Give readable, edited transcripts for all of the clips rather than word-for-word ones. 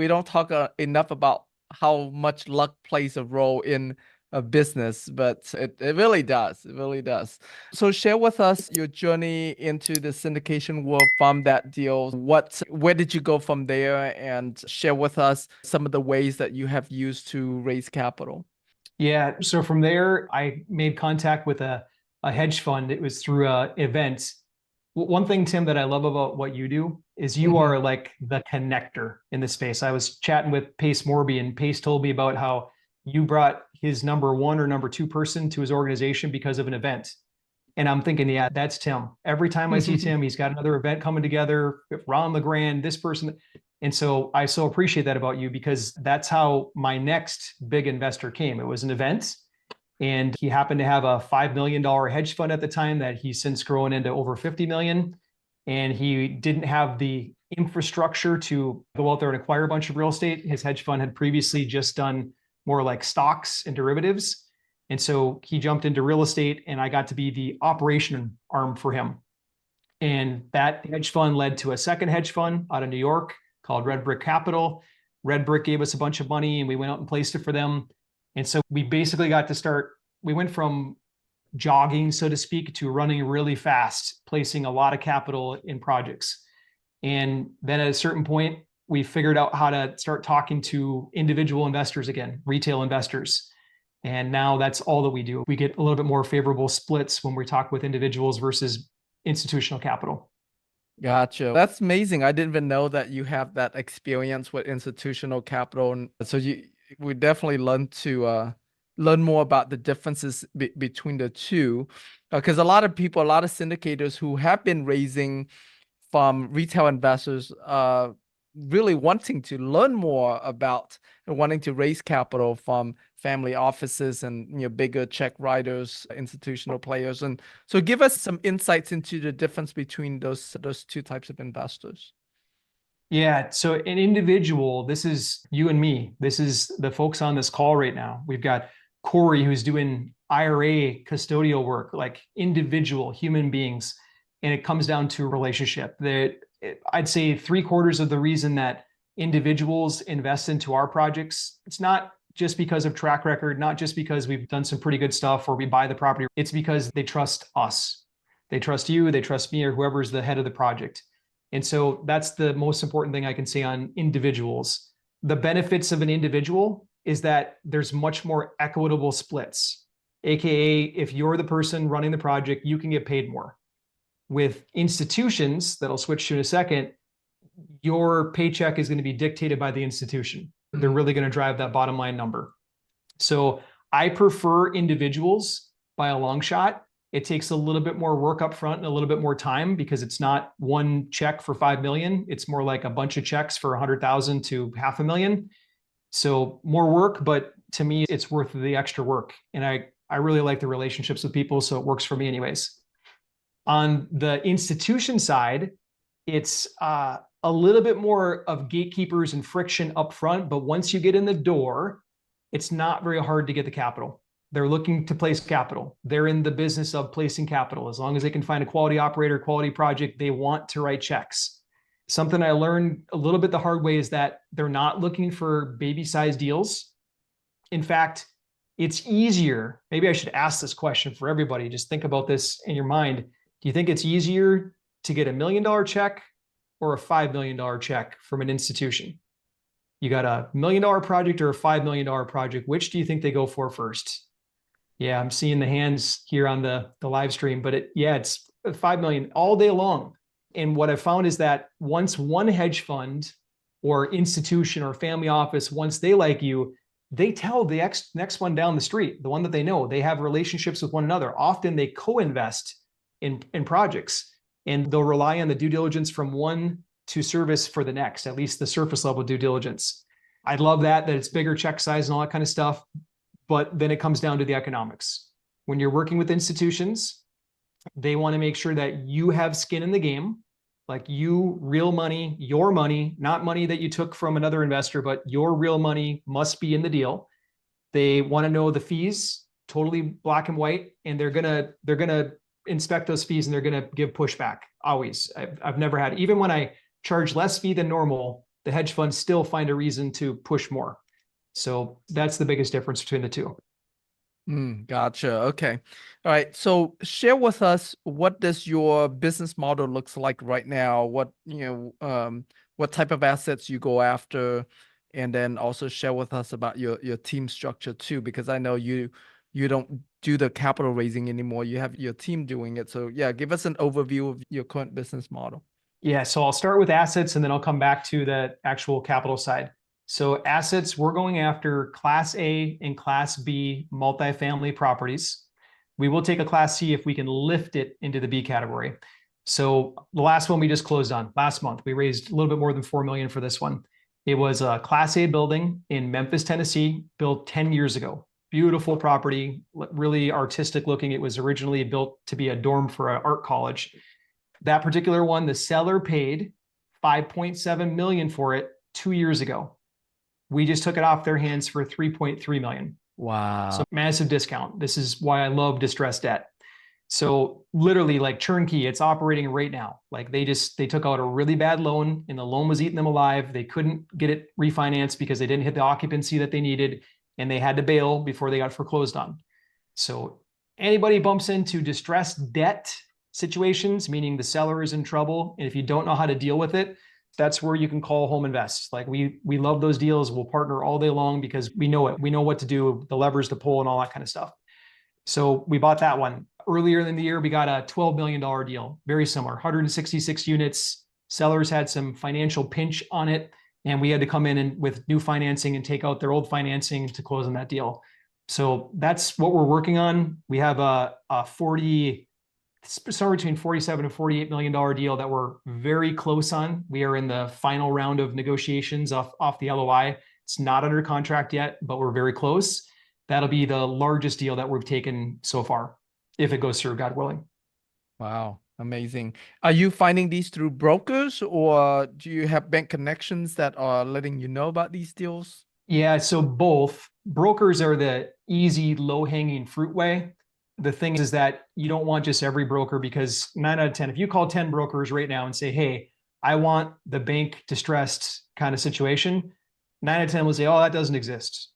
we don't talk enough about how much luck plays a role in a business, but it really does. It really does. So share with us your journey into the syndication world from that deal. Where did you go from there? And share with us some of the ways that you have used to raise capital. Yeah. So from there, I made contact with a hedge fund. It was through a event. One thing, Tim, that I love about what you do is you Hmm. are like the connector in the space. I was chatting with Pace Morby, and Pace told me about how you brought his number one or number two person to his organization because of an event. And I'm thinking, yeah, that's Tim. Every time I see Tim, he's got another event coming together. Ron LeGrand, this person. And so I so appreciate that about you because that's how my next big investor came. It was an event, and he happened to have a $5 million hedge fund at the time that he's since grown into over 50 million. And he didn't have the infrastructure to go out there and acquire a bunch of real estate. His hedge fund had previously just done more like stocks and derivatives. And so he jumped into real estate, and I got to be the operation arm for him. And that hedge fund led to a second hedge fund out of New York called Red Brick Capital. Red Brick gave us a bunch of money, and we went out and placed it for them. And so we basically got to start, we went from jogging, so to speak, to running really fast, placing a lot of capital in projects. And then at a certain point, we figured out how to start talking to individual investors again, retail investors. And now that's all that we do. We get a little bit more favorable splits when we talk with individuals versus institutional capital. Gotcha. That's amazing. I didn't even know that you have that experience with institutional capital. And so we definitely learn more about the differences between the two. Because a lot of people, a lot of syndicators who have been raising from retail investors, really wanting to learn more about and wanting to raise capital from family offices and bigger check writers, institutional players. And so give us some insights into the difference between those two types of investors. Yeah. So an individual, this is you and me. This is the folks on this call right now. We've got Corey, who's doing IRA custodial work, like individual human beings. And it comes down to a relationship. I'd say 3/4 of the reason that individuals invest into our projects, it's not just because of track record, not just because we've done some pretty good stuff or we buy the property. It's because they trust us. They trust you, they trust me, or whoever's the head of the project. And so that's the most important thing I can say on individuals. The benefits of an individual is that there's much more equitable splits. AKA, if you're the person running the project, you can get paid more. With institutions, that I'll switch to in a second, your paycheck is going to be dictated by the institution. They're really going to drive that bottom line number. So I prefer individuals by a long shot. It takes a little bit more work up front and a little bit more time because it's not one check for 5 million. It's more like a bunch of checks for 100,000 to 500,000. So more work, but to me, it's worth the extra work. And I really like the relationships with people, so it works for me anyways. On the institution side, it's a little bit more of gatekeepers and friction up front, but once you get in the door, it's not very hard to get the capital. They're looking to place capital. They're in the business of placing capital. As long as they can find a quality operator, quality project, they want to write checks. Something I learned a little bit the hard way is that they're not looking for baby-sized deals. In fact, it's easier. Maybe I should ask this question for everybody. Just think about this in your mind. Do you think it's easier to get $1 million check or a $5 million check from an institution? You got a $1 million project or a $5 million project. Which do you think they go for first? Yeah, I'm seeing the hands here on the live stream, but it's 5 million all day long. And what I found is that once one hedge fund or institution or family office, once they like you, they tell the next one down the street, the one that they know, they have relationships with one another. Often they co-invest in projects, and they'll rely on the due diligence from one to service for the next, at least the surface level due diligence. I love that it's bigger check size and all that kind of stuff. But then it comes down to the economics. When you're working with institutions, they want to make sure that you have skin in the game, like you, real money, your money, not money that you took from another investor, but your real money must be in the deal. They want to know the fees, totally black and white, and they're gonna inspect those fees and they're gonna give pushback always. I've never had, even when I charge less fee than normal, the hedge funds still find a reason to push more. So that's the biggest difference between the two. Gotcha. Okay. All right. So share with us, what does your business model looks like right now? What type of assets you go after, and then also share with us about your team structure too, because I know you don't do the capital raising anymore. You have your team doing it. So yeah, give us an overview of your current business model. Yeah, so I'll start with assets and then I'll come back to the actual capital side. So assets, we're going after Class A and Class B multifamily properties. We will take a Class C if we can lift it into the B category. So the last one we just closed on last month, we raised a little bit more than 4 million for this one. It was a Class A building in Memphis, Tennessee, built 10 years ago. Beautiful property, really artistic looking. It was originally built to be a dorm for an art college. That particular one, the seller paid 5.7 million for it 2 years ago. We just took it off their hands for 3.3 million. Wow. So massive discount. This is why I love distressed debt. So literally like turnkey, it's operating right now. Like they took out a really bad loan and the loan was eating them alive. They couldn't get it refinanced because they didn't hit the occupancy that they needed, and they had to bail before they got foreclosed on. So anybody bumps into distressed debt situations, meaning the seller is in trouble, and if you don't know how to deal with it, that's where you can call Home Invest. Like we love those deals. We'll partner all day long because we know it. We know what to do, the levers to pull and all that kind of stuff. So we bought that one. Earlier in the year, we got a $12 million deal, very similar, 166 units. Sellers had some financial pinch on it, and we had to come in and with new financing and take out their old financing to close on that deal. So that's what we're working on. We have a somewhere between 47 and $48 million deal that we're very close on. We are in the final round of negotiations off the LOI. It's not under contract yet, but we're very close. That'll be the largest deal that we've taken so far, if it goes through, God willing. Wow. Amazing. Are you finding these through brokers, or do you have bank connections that are letting you know about these deals? Yeah, so both. Brokers are the easy, low-hanging fruit way. The thing is that you don't want just every broker, because 9 out of 10, if you call 10 brokers right now and say, hey, I want the bank distressed kind of situation, 9 out of 10 will say, oh, that doesn't exist.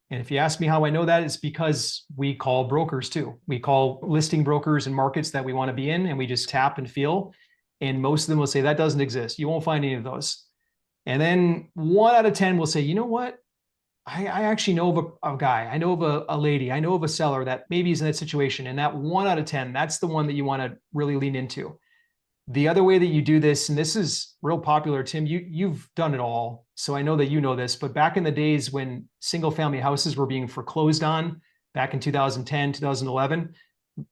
And if you ask me how I know that, it's because we call brokers too. We call listing brokers in markets that we want to be in, and we just tap and feel. And most of them will say that doesn't exist. You won't find any of those. And then 1 out of 10 will say, you know what? I actually know of a guy, I know of a lady, I know of a seller that maybe is in that situation. And that 1 out of 10, that's the one that you want to really lean into. The other way that you do this, and this is real popular, Tim, you've done it all, so I know that you know this, but back in the days when single family houses were being foreclosed on, back in 2010, 2011,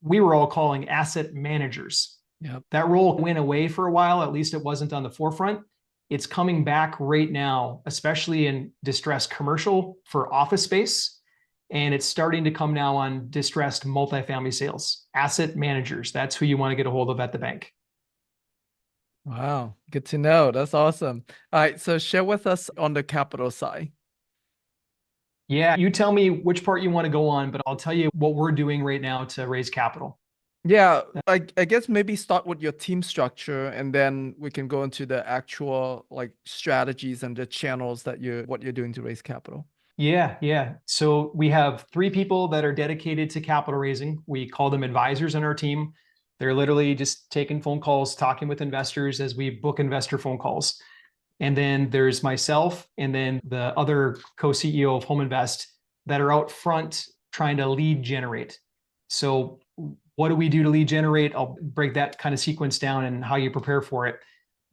we were all calling asset managers. Yep. That role went away for a while, at least it wasn't on the forefront. It's coming back right now, especially in distressed commercial for office space. And it's starting to come now on distressed multifamily sales. Asset managers, that's who you want to get a hold of at the bank. Wow. Good to know. That's awesome. All right. So share with us on the capital side. Yeah, you tell me which part you want to go on, but I'll tell you what we're doing right now to raise capital. Yeah, I guess maybe start with your team structure, and then we can go into the actual like strategies and the channels that what you're doing to raise capital. Yeah. So we have 3 people that are dedicated to capital raising. We call them advisors on our team. They're literally just taking phone calls, talking with investors as we book investor phone calls. And then there's myself and then the other co-CEO of Home Invest that are out front trying to lead generate. So what do we do to lead generate? I'll break that kind of sequence down and how you prepare for it.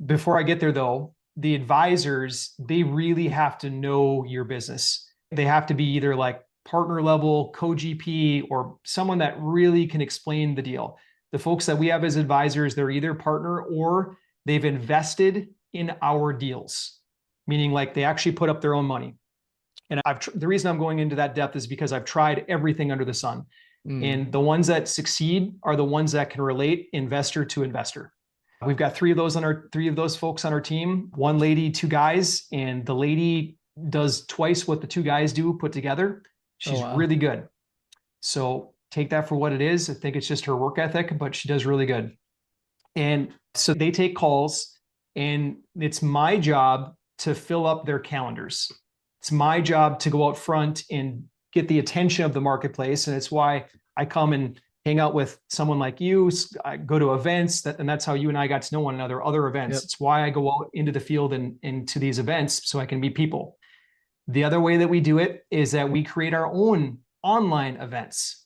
Before I get there though, the advisors, they really have to know your business. They have to be either like partner level, co-GP, or someone that really can explain the deal. The folks that we have as advisors, they're either partner or they've invested in our deals, meaning like they actually put up their own money. And the reason I'm going into that depth is because I've tried everything under the sun. And the ones that succeed are the ones that can relate investor to investor. We've got 3 of those folks on our team, 1 lady, 2 guys, and the lady does twice what the 2 guys do put together. She's really good. So take that for what it is. I think it's just her work ethic, but she does really good. And so they take calls, and it's my job to fill up their calendars. It's my job to go out front and get the attention of the marketplace. And it's why I come and hang out with someone like you. I go to events, and that's how you and I got to know one another, other events. Yep. It's why I go out into the field and into these events so I can meet people. The other way that we do it is that we create our own online events.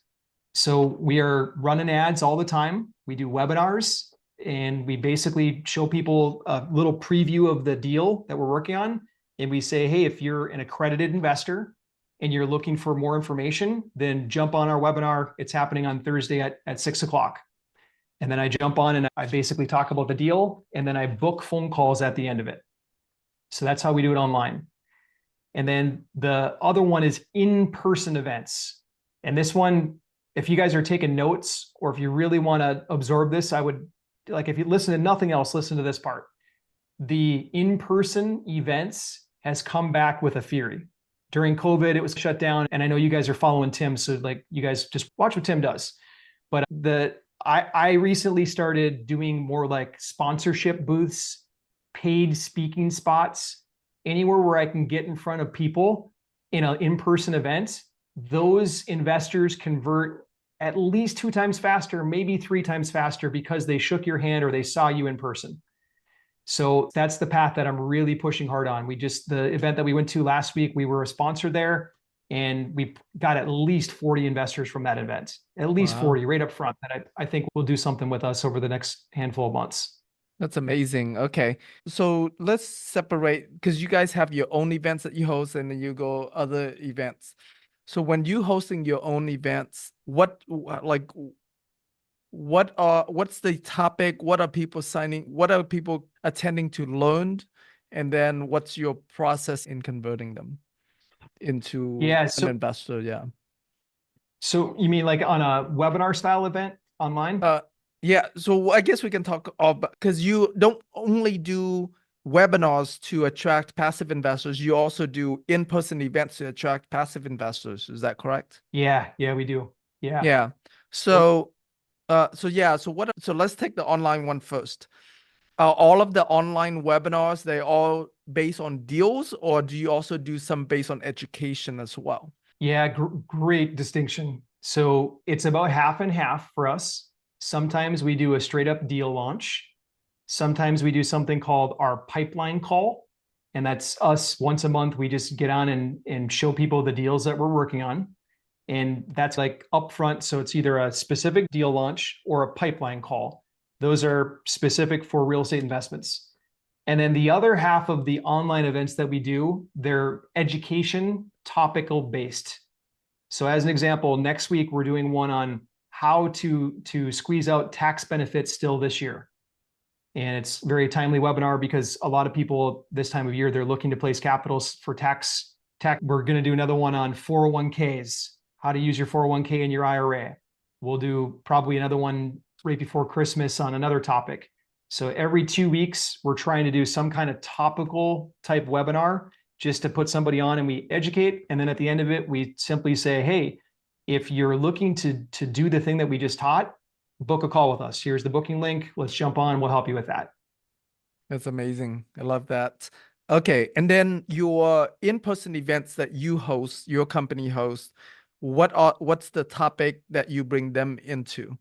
So we are running ads all the time. We do webinars, and we basically show people a little preview of the deal that we're working on. And we say, hey, if you're an accredited investor and you're looking for more information, then jump on our webinar. It's happening on Thursday at 6 o'clock. And then I jump on and I basically talk about the deal, and then I book phone calls at the end of it. So that's how we do it online. And then the other one is in-person events. And this one, if you guys are taking notes, or if you really want to absorb this, I would, like, if you listen to nothing else, listen to this part. The in-person events has come back with a fury. During COVID, it was shut down. And I know you guys are following Tim, so like you guys just watch what Tim does. But I recently started doing more like sponsorship booths, paid speaking spots, anywhere where I can get in front of people in an in-person event. Those investors convert at least 2 times faster, maybe 3 times faster, because they shook your hand or they saw you in person. So that's the path that I'm really pushing hard on. The event that we went to last week, we were a sponsor there, and we got at least 40 investors from that event, at least 40 right up front, that I think will do something with us over the next handful of months. That's amazing. Okay. So let's separate, because you guys have your own events that you host and then you go other events. So when you hosting your own events, what's the topic? What are people signing? What are people attending to learn? And then what's your process in converting them into an investor? Yeah. So you mean like on a webinar style event online? Yeah. So I guess we can talk about, because you don't only do webinars to attract passive investors, you also do in-person events to attract passive investors. Is that correct? Yeah, we do. Yeah. Yeah. So let's take the online one first. All of the online webinars, they all based on deals, or do you also do some based on education as well? Yeah, great distinction. So it's about half and half for us. Sometimes we do a straight up deal launch. Sometimes we do something called our pipeline call. And that's us once a month. We just get on and show people the deals that we're working on. And that's like upfront. So it's either a specific deal launch or a pipeline call. Those are specific for real estate investments. And then the other half of the online events that we do, they're education topical based. So as an example, next week, we're doing one on how to squeeze out tax benefits still this year. And it's a very timely webinar because a lot of people this time of year, they're looking to place capitals for tax. We're going to do another one on 401ks, how to use your 401k in your IRA. We'll do probably another one right before Christmas on another topic. So every 2 weeks, we're trying to do some kind of topical type webinar just to put somebody on and we educate. And then at the end of it, we simply say, hey, if you're looking to do the thing that we just taught, book a call with us. Here's the booking link. Let's jump on. We'll help you with that. That's amazing. I love that. Okay. And then your in-person events that you host, your company hosts, what's the topic that you bring them into?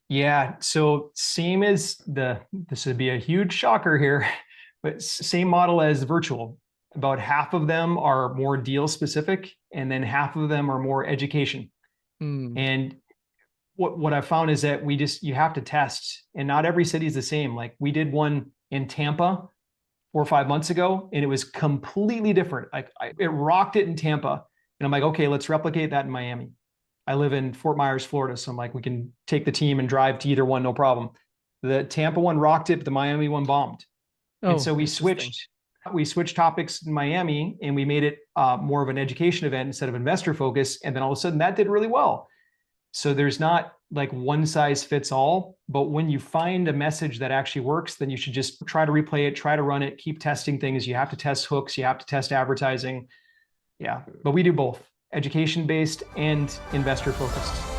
Yeah. So same as this would be a huge shocker here, but same model as virtual. About half of them are more deal specific, and then half of them are more education. And what I found is that you have to test, and not every city is the same. Like we did one in Tampa 4 or 5 months ago, and it was completely different. Like it rocked it in Tampa, and I'm like, okay, let's replicate that in Miami. I live in Fort Myers, Florida, so I'm like, we can take the team and drive to either one, no problem. The Tampa one rocked it, but the Miami one bombed. And so we switched topics in Miami, and we made it more of an education event instead of investor focus. And then all of a sudden that did really well. So there's not like one size fits all, but when you find a message that actually works, then you should just try to replay it, try to run it, keep testing things. You have to test hooks, you have to test advertising. Yeah, but we do both education based and investor focused.